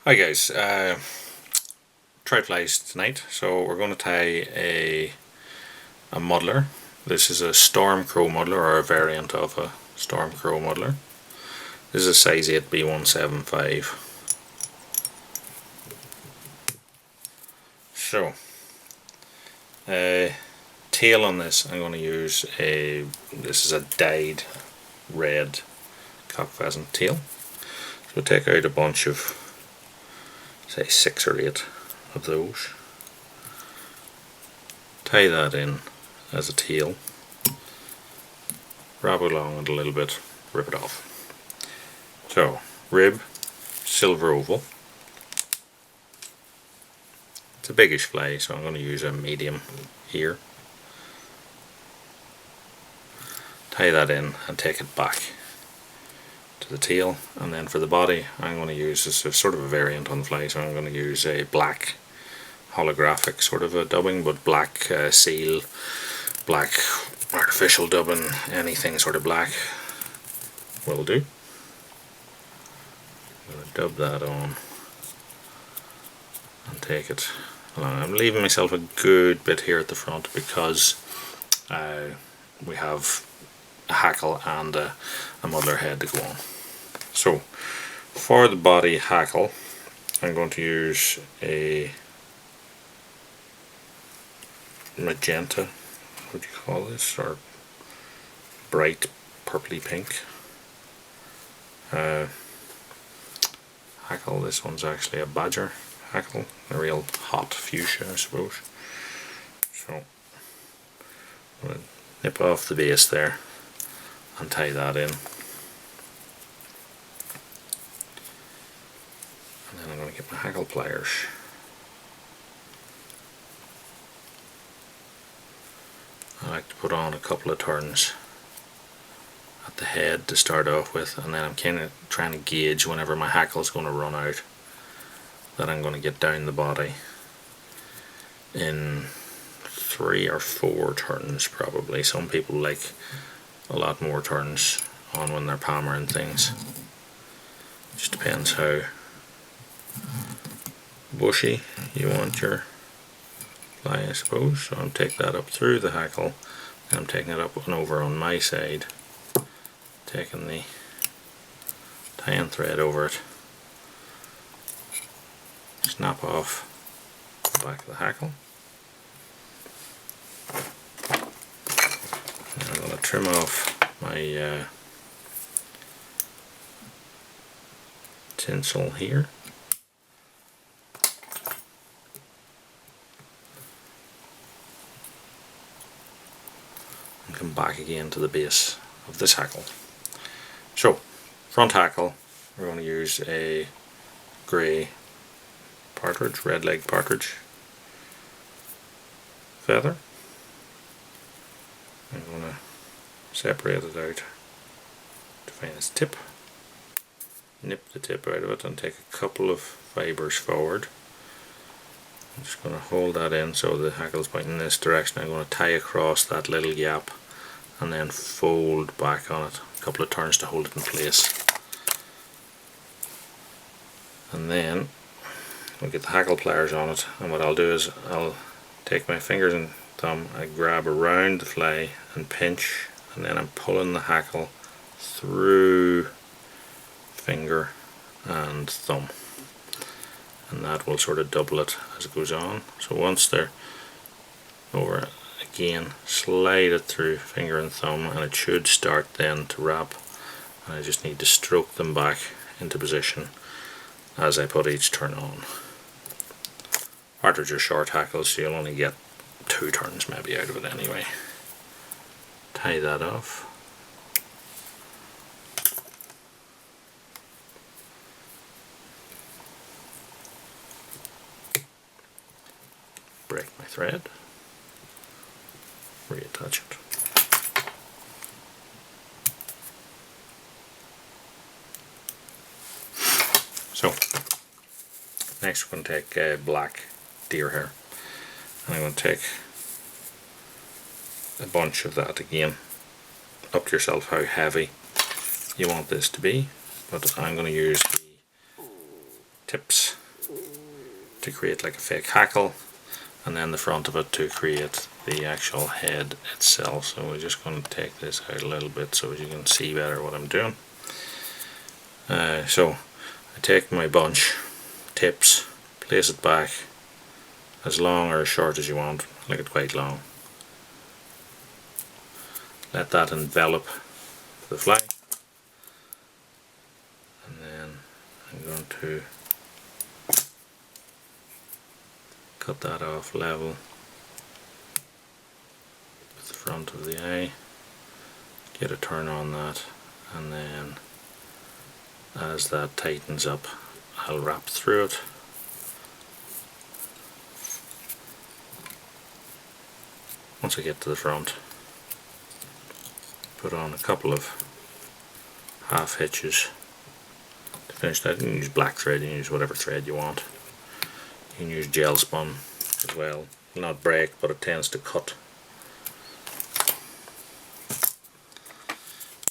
Hi guys, trout flies tonight, so we're going to tie a muddler. This is a storm crow muddler, or a variant of a storm crow muddler. This is a size 8 B175. So, tail on this, I'm going to use this is a dyed red cock pheasant tail. So we'll take out a bunch of, say, 6 or 8 of those, tie that in as a tail, wrap it along it a little bit, rip it off. So, rib, silver oval. It's a biggish fly, so I'm going to use a medium here. Tie that in and take it back to the tail, and then for the body I'm going to use this as sort of a variant on the fly, so I'm going to use a black holographic sort of a dubbing, but black seal, black artificial dubbing, anything sort of black will do. I'm going to dub that on and take it along. I'm leaving myself a good bit here at the front because we have a hackle and a muddler head to go on. So for the body hackle I'm going to use a magenta, what would you call this, or bright purpley pink hackle. This one's actually a badger hackle, a real hot fuchsia I suppose. So I'm going to nip off the base there and tie that in, and then I'm going to get my hackle pliers. I like to put on a couple of turns at the head to start off with, and then I'm kind of trying to gauge whenever my hackle is going to run out that I'm going to get down the body in 3 or 4 turns probably. Some people like a lot more turns on when they're palmering things. Just depends how bushy you want your fly, I suppose. So I'm taking that up through the hackle, and I'm taking it up and over on my side, taking the tying thread over it, snap off the back of the hackle. And I'm going to trim off my tinsel here. And come back again to the base of this hackle. So, front hackle, we're going to use a grey partridge, red leg partridge feather. I'm going to separate it out to find its tip, nip the tip out of it and take a couple of fibres forward. I'm just going to hold that in so the hackle is pointing in this direction. I'm going to tie across that little gap and then fold back on it a couple of turns to hold it in place. And then we'll get the hackle pliers on it, and what I'll do is I'll take my fingers and thumb, I grab around the fly and pinch, and then I'm pulling the hackle through finger and thumb, and that will sort of double it as it goes on. So once they're over, again slide it through finger and thumb, and it should start then to wrap, and I just need to stroke them back into position as I put each turn on. Partridge are short hackles, so you'll only get 2 turns maybe out of it anyway. Tie that off. Break my thread. Reattach it. So, next we're going to take black deer hair, and I'm going to take a bunch of that again. Up to yourself how heavy you want this to be, but I'm going to use the tips to create like a fake hackle, and then the front of it to create the actual head itself. So we're just going to take this out a little bit so you can see better what I'm doing. So I take my bunch, tips, place it back as long or as short as you want, like it quite long. Let that envelop the fly, and then I'm going to cut that off level with the front of the eye, get a turn on that, and then as that tightens up I'll wrap through it. Once I get to the front, put on a couple of half hitches to finish that. You can use black thread, you can use whatever thread you want. You can use gel spun as well. It'll not break, but it tends to cut.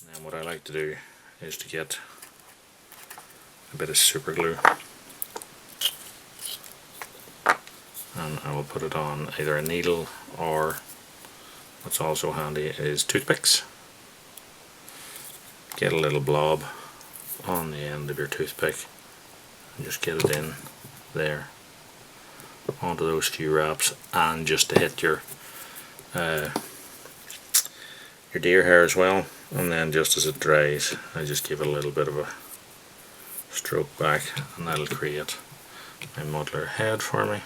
And then what I like to do is to get a bit of super glue, and I will put it on either a needle, or what's also handy is toothpicks. Get a little blob on the end of your toothpick and just get it in there onto those few wraps, and just to hit your deer hair as well. And then just as it dries, I just give it a little bit of a stroke back, and that'll create my muddler head for me.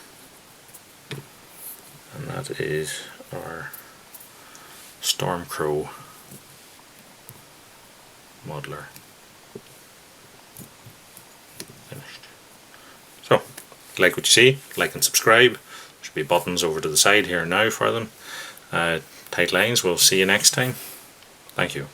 And that is our storm crow muddler finished. So, like what you see, like and subscribe. There should be buttons over to the side here now for them. Tight lines. We'll see you next time. Thank you.